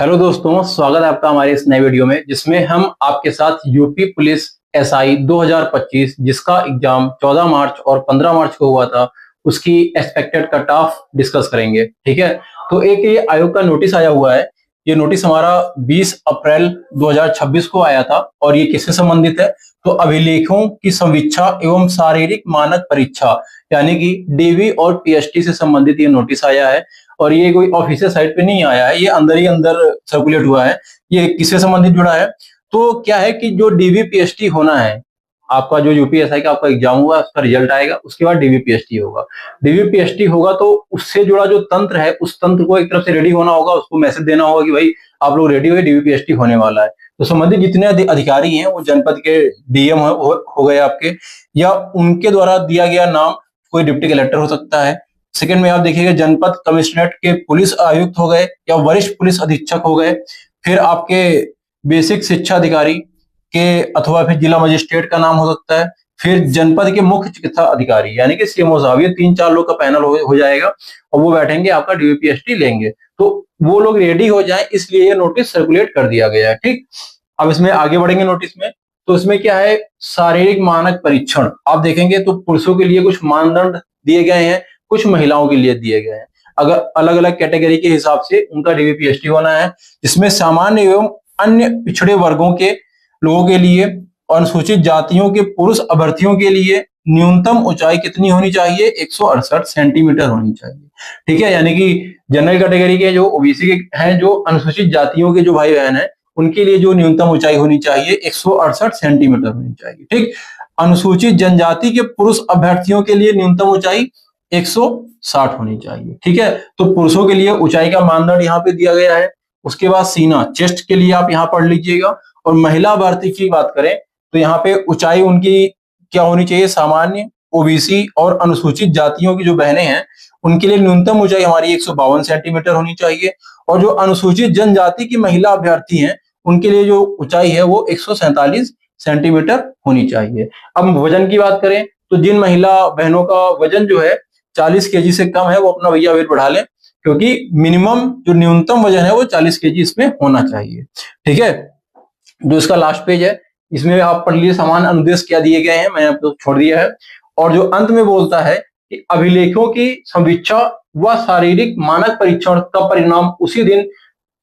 Hello दोस्तों, स्वागत है आपका हमारे इस नए वीडियो में जिसमें हम आपके साथ यूपी पुलिस एसआई 2025 जिसका एग्जाम 14 मार्च और 15 मार्च को हुआ था उसकी एक्सपेक्टेड कट ऑफ डिस्कस करेंगे। ठीक है, तो एक ये आयोग का नोटिस आया हुआ है। ये नोटिस हमारा 20 अप्रैल 2026 को आया था और ये किससे संबंधित है? तो अभिलेखों की समीक्षा एवं शारीरिक मानक परीक्षा यानी कि डीवी और पीएसटी से संबंधित ये नोटिस आया है। और ये कोई ऑफिशियल साइट पे नहीं आया है, ये अंदर ही अंदर सर्कुलेट हुआ है। ये किससे संबंधित जुड़ा है? तो क्या है कि जो डीवीपीएसटी होना है, आपका जो यूपीएसआई का आपका एग्जाम हुआ उसका रिजल्ट आएगा, उसके बाद डीवीपीएसटी होगा। डीवीपीएसटी होगा तो उससे जुड़ा जो तंत्र है उस तंत्र को एक तरफ से रेडी होना होगा, उसको मैसेज देना होगा कि भाई आप लोग रेडी हो, डीवीपीएसटी होने वाला है। तो संबंधित जितने अधिकारी हैं वो जनपद के डीएम हो गए आपके, या उनके द्वारा दिया गया नाम कोई डिप्टी कलेक्टर हो सकता है। सेकंड में आप देखिएगा जनपद कमिश्नरेट के पुलिस आयुक्त हो गए या वरिष्ठ पुलिस अधीक्षक हो गए। फिर आपके बेसिक शिक्षा अधिकारी के अथवा फिर जिला मजिस्ट्रेट का नाम हो सकता है। फिर जनपद के मुख्य चिकित्सा अधिकारी यानी कि सीएमओ साहब, ये 3-4 लोग का पैनल हो जाएगा और वो बैठेंगे आपका डीवीपीएसटी लेंगे। तो वो लोग रेडी हो जाएं, इसलिए ये नोटिस सर्कुलेट कर दिया गया है। ठीक, अब इसमें आगे बढ़ेंगे नोटिस में। तो इसमें क्या है, शारीरिक मानक परीक्षण आप देखेंगे तो पुरुषों के लिए कुछ मानदंड दिए गए हैं, कुछ महिलाओं के लिए दिए गए हैं। अगर अलग अलग कैटेगरी के हिसाब से उनका डीवीपीएसटी होना है, जिसमें सामान्य एवं अन्य पिछड़े वर्गों के लोगों के लिए और अनुसूचित जातियों के पुरुष अभ्यर्थियों के लिए न्यूनतम ऊंचाई कितनी होनी चाहिए? 168 सेंटीमीटर होनी चाहिए। ठीक है, यानी कि जनरल कैटेगरी के जो ओबीसी के हैं, जो अनुसूचित जातियों के जो भाई बहन हैं, उनके लिए जो न्यूनतम ऊंचाई होनी चाहिए 168 सेंटीमीटर होनी चाहिए। ठीक, अनुसूचित जनजाति के पुरुष अभ्यर्थियों के लिए न्यूनतम ऊंचाई 160 होनी चाहिए। ठीक है, तो पुरुषों के लिए ऊंचाई का मानदंड यहाँ पे दिया गया है। उसके बाद सीना चेस्ट के लिए आप यहाँ पढ़ लीजिएगा। और महिला अभ्यर्थी की बात करें तो यहाँ पे ऊंचाई उनकी क्या होनी चाहिए? सामान्य, ओबीसी और अनुसूचित जातियों की जो बहनें हैं उनके लिए न्यूनतम ऊंचाई हमारी 152 सेंटीमीटर होनी चाहिए। और जो अनुसूचित जनजाति की महिला अभ्यर्थी हैं उनके लिए जो ऊंचाई है वो 147 सेंटीमीटर होनी चाहिए। अब वजन की बात करें तो जिन महिला बहनों का वजन जो है 40 केजी से कम है वो अपना भैया वेट बढ़ा लें, क्योंकि मिनिमम जो न्यूनतम वजन है वो 40 केजी इसमें होना चाहिए। ठीक है, जो इसका लास्ट पेज है इसमें आप पढ़ लीजिए समान अनुदेश क्या दिए गए हैं, मैंने आपको छोड़ दिया है। और जो अंत में बोलता है कि अभिलेखों की समीक्षा व शारीरिक मानक परीक्षण का परिणाम उसी दिन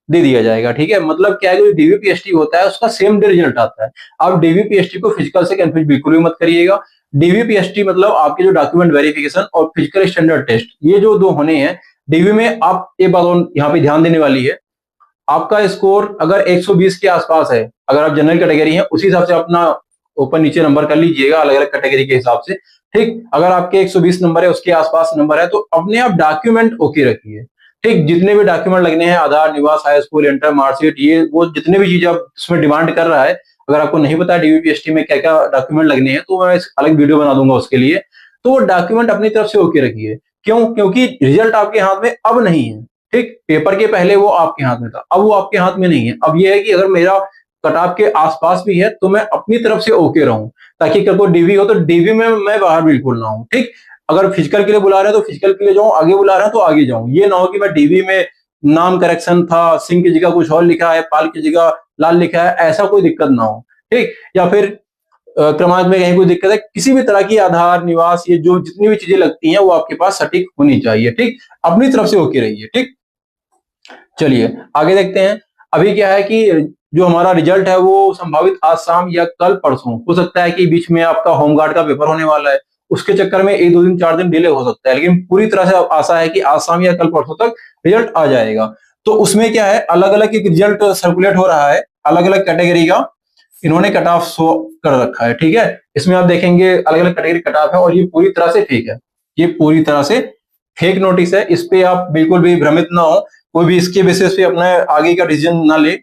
दे दिया जाएगा। ठीक है, मतलब क्या है, जो डीवीपीएसटी होता है उसका सेम डे रिजल्ट आता है। आप डीवीपीएसटी को फिजिकल से कंफ्यूज बिल्कुल भी मत करिएगा। डीवीपीएसटी मतलब आपके जो डॉक्यूमेंट वेरिफिकेशन और फिजिकल स्टैंडर्ड टेस्ट, ये जो दो होने हैं डीवी में। आप एक बात यहाँ पे ध्यान देने वाली है, आपका स्कोर अगर 120 के आसपास है, अगर आप जनरल कैटेगरी हैं उसी हिसाब से अपना ऊपर नीचे नंबर कर लीजिएगा अलग अलग कैटेगरी के हिसाब से। ठीक, अगर आपके 120 नंबर है, उसके आसपास नंबर है, तो अपने आप डॉक्यूमेंट ओके रखिए। ठीक, जितने भी डॉक्यूमेंट लगने हैं, आधार, निवास, हाई स्कूल, इंटर, मार्कशीट, ये वो जितने भी चीजें आप उसमें डिमांड कर रहा है, अगर आपको नहीं पता डीवीपीएसटी में क्या क्या डॉक्यूमेंट लगने हैं तो मैं अलग वीडियो बना दूंगा उसके लिए। तो वो डॉक्यूमेंट अपनी तरफ से ओके रखिए। क्यों? क्योंकि रिजल्ट आपके हाथ में अब नहीं है। ठीक, पेपर के पहले वो आपके हाथ में था, अब वो आपके हाथ में नहीं है। अब ये है कि अगर मेरा कटऑफ के आसपास भी है तो मैं अपनी तरफ से ओके रहूं, ताकि कल को डीवी हो तो डीवी में मैं बाहर बिल्कुल ना हूं। ठीक, अगर फिजिकल के लिए बुला रहे हैं तो फिजिकल के लिए जाऊं, आगे बुला रहे हैं तो आगे जाऊं। ये ना हो कि मैं डीवी में नाम करेक्शन था, सिंह की जगह कुछ और लिखा है, पाल की जगह लाल लिखा है, ऐसा कोई दिक्कत ना हो। ठीक, या फिर क्रमांक में कहीं कोई दिक्कत है, किसी भी तरह की आधार, निवास, ये जो जितनी भी चीजें लगती हैं वो आपके पास सटीक होनी चाहिए। ठीक, अपनी तरफ से ओके रहिए। ठीक, चलिए आगे देखते हैं। अभी क्या है कि जो हमारा रिजल्ट है वो संभावित आज शाम या कल परसों हो सकता है कि बीच में आपका होमगार्ड का पेपर होने वाला है, उसके चक्कर में 1-2 दिन 4 दिन डिले हो सकता है, लेकिन पूरी तरह से आशा है कि आज शाम या कल परसों तक रिजल्ट आ जाएगा। तो उसमें क्या है, अलग अलग एक रिजल्ट सर्कुलेट हो रहा है, अलग अलग कैटेगरी का इन्होंने कट ऑफ शो कर रखा है। ठीक है, इसमें आप देखेंगे अलग अलग कैटेगरी कट ऑफ है और ये पूरी तरह से फेक है। ये पूरी तरह से फेक नोटिस है, इस पे आप बिल्कुल भी भ्रमित ना हो, कोई भी इसके बेसिस पे अपना आगे का डिसीजन ना ले।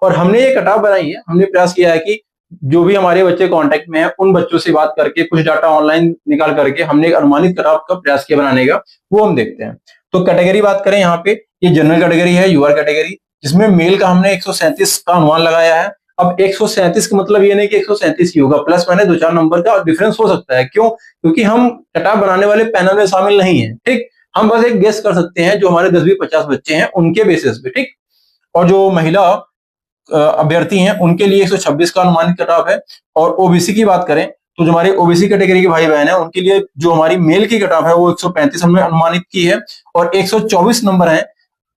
और हमने ये कटाव बनाई है, हमने प्रयास किया है कि जो भी हमारे बच्चे कांटेक्ट में है उन बच्चों से बात करके कुछ डाटा ऑनलाइन निकाल करके हमने एक अनुमानित कटाव का प्रयास किया बनाने का, वो हम देखते हैं। तो कैटेगरी बात करें यहाँ पे, ये जनरल कैटेगरी है, यूआर कैटेगरी, जिसमें मेल का हमने 137 का अनुमान लगाया है। अब 137 का मतलब ये नहीं कि 137 ही होगा, प्लस माइनस 2-4 नंबर का डिफरेंस हो सकता है। क्यों? क्योंकि हम कटाव बनाने वाले पैनल में शामिल नहीं है। ठीक, हम बस एक गेस कर सकते हैं जो हमारे 10-20-50 बच्चे हैं उनके बेसिस पे। ठीक, और जो महिला अभ्यर्थी हैं उनके लिए 126 का अनुमानित कट ऑफ है। और ओबीसी की बात करें तो जो हमारे ओबीसी कैटेगरी के भाई बहन है उनके लिए जो हमारी मेल की कट ऑफ है वो 135 हमने अनुमानित की है, और 124 नंबर है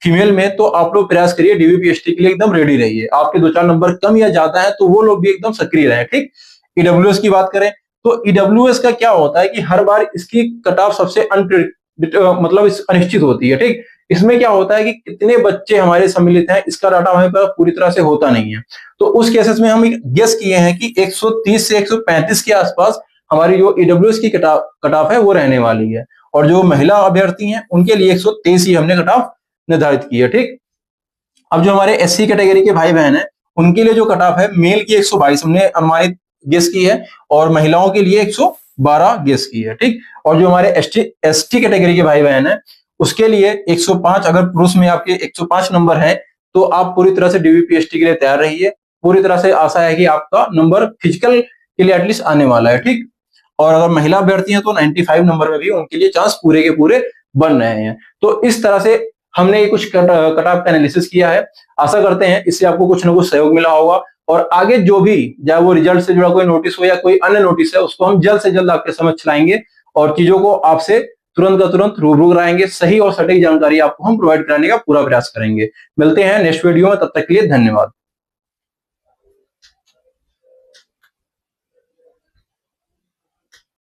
फीमेल में। तो आप लोग प्रयास करिए डीवीपीएसटी के लिए एकदम रेडी रहिए। आपके 2-4 नंबर कम या ज्यादा है तो वो लोग भी एकदम सक्रिय रहे। ठीक। ईडब्ल्यूएस की बात करें तो ईडब्ल्यूएस का क्या होता है कि हर बार इसकी कट ऑफ सबसे मतलब अनिश्चित होती है। ठीक। इसमें क्या होता है कि कितने बच्चे हमारे सम्मिलित हैं इसका डाटा हमें पूरी तरह से होता नहीं है। तो उस केसेस में हम गेस किए हैं कि 130 से 135 के आसपास हमारी जो ईडब्ल्यूएस की कट ऑफ है वो रहने वाली है, और जो महिला अभ्यर्थी हैं उनके लिए 123 ही हमने कट ऑफ निर्धारित की है। ठीक। अब जो हमारे एससी कैटेगरी के भाई बहन हैं उनके लिए जो कट ऑफ है मेल की 122 हमने अनुमानित गेस की है, और महिलाओं के लिए 112 गेस की है। ठीक। और जो हमारे एसटी कैटेगरी के भाई बहन हैं उसके लिए 105, अगर पुरुष में आपके 105 नंबर है तो आप पूरी तरह से डीवीपीएसटी के लिए तैयार रहिए। पूरी तरह से आशा है कि आपका नंबर फिजिकल के लिए एटलीस्ट आने वाला है। ठीक। और अगर महिला अभ्यर्थी हैं तो 95 नंबर में भी उनके लिए चांस पूरे के पूरे बन रहे हैं। तो इस तरह से हमने कुछ कट ऑफ एनालिसिस किया है। आशा करते हैं इससे आपको कुछ ना कुछ सहयोग मिला होगा, और आगे जो भी चाहे वो रिजल्ट से जुड़ा कोई नोटिस हो या कोई अन्य नोटिस है उसको हम जल्द से जल्द आपके समक्ष लाएंगे और चीजों को आपसे तुरंत का तुरंत रूबरू कराएंगे। सही और सटीक जानकारी आपको हम प्रोवाइड कराने का पूरा प्रयास करेंगे। मिलते हैं नेक्स्ट वीडियो में, तब तक के लिए धन्यवाद।